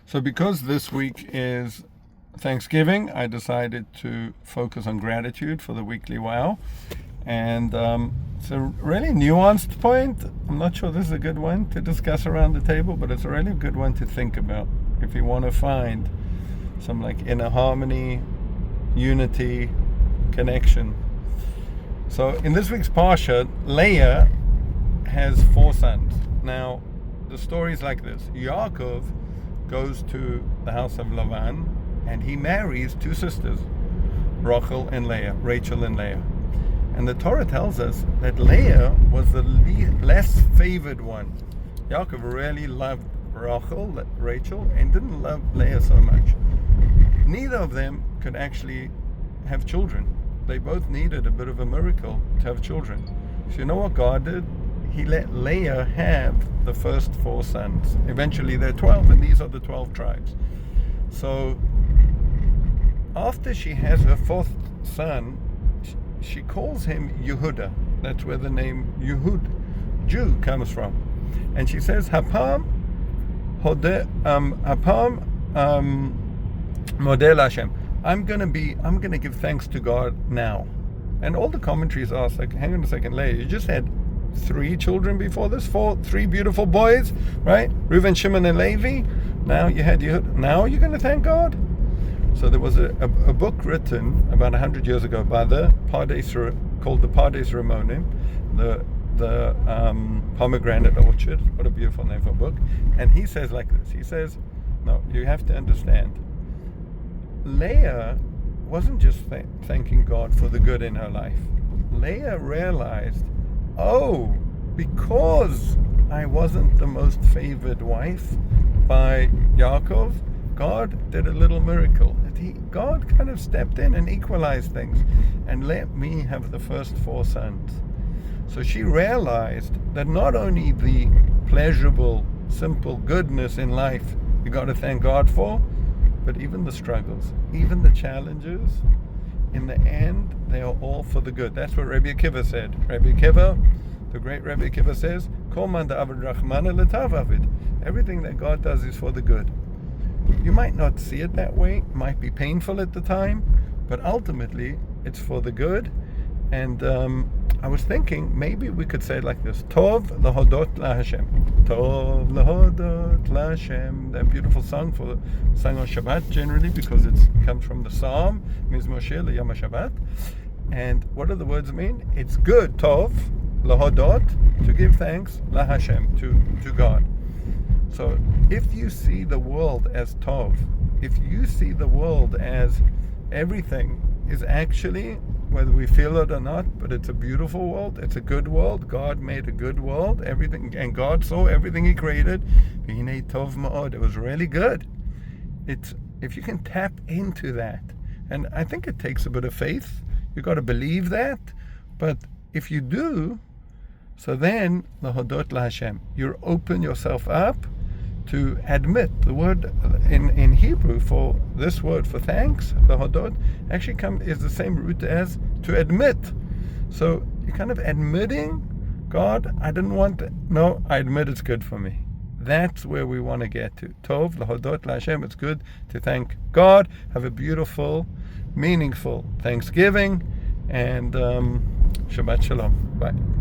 So because this week is Thanksgiving, I decided to focus on gratitude for the weekly wow. And it's a really nuanced point. I'm not sure this is a good one to discuss around the table, but it's a really good one to think about if you want to find some like inner harmony, unity, connection. So in this week's Parsha, Leah has 4 sons. Now, the story is like this. Yaakov goes to the house of Lavan and he marries 2 sisters, Rachel and Leah, Rachel and Leah. And the Torah tells us that Leah was the less favored one. Yaakov really loved Rachel, and didn't love Leah so much. Neither of them could actually have children. They both needed a bit of a miracle to have children. So you know what God did? He let Leah have the first 4 sons. Eventually there are 12, and these are the 12 tribes. So after she has her 4th son, she calls him Yehuda. That's where the name Yehud, Jew, comes from. And she says, Hapam Model Hashem. I'm gonna give thanks to God now. And all the commentaries ask, like, hang on a second, Leah, you just had 3 children before this, 3 beautiful boys, right? Reuven, Shimon, and Levi. Now you had Yehud. Now you're gonna thank God. So there was a book written about 100 years ago by the Pardes, called the Pardes Ramonim, the pomegranate orchard. What a beautiful name for a book. And he says like this. He says, no, you have to understand. Leah wasn't just thanking God for the good in her life. Leah realized, oh, because I wasn't the most favored wife by Yaakov, God did a little miracle. God kind of stepped in and equalized things and let me have the first 4 sons. So she realized that not only the pleasurable, simple goodness in life you got to thank God for, but even the struggles, even the challenges, in the end, they are all for the good. That's what Rabbi Akiva said. Rabbi Akiva, the great Rabbi Akiva says, Kol man da'avad rachmana letav avid. Everything that God does is for the good. You might not see it that way, it might be painful at the time, but ultimately it's for the good. And I was thinking maybe we could say it like this: Tov lahodot la Hashem. Tov lahodot la Hashem. That beautiful song sung on Shabbat generally, because it comes from the Psalm, means Moshe liyom Shabbat. And what do the words mean? It's good, Tov lahodot, to give thanks, la Hashem, to God. So if you see the world as Tov, if you see the world as everything is actually, whether we feel it or not, but it's a beautiful world, it's a good world, God made a good world, everything, and God saw everything He created, Tov ma'od, it was really good. It's, if you can tap into that, and I think it takes a bit of faith, you've got to believe that, but if you do, so then, lahodot la Hashem, you open yourself up to admit. The word in Hebrew for this word for thanks, lahodot, actually is the same root as to admit. So you're kind of admitting, God, I didn't want it. No, I admit it's good for me. That's where we want to get to. Tov lahodot la Hashem. It's good to thank God. Have a beautiful, meaningful Thanksgiving, and Shabbat Shalom. Bye.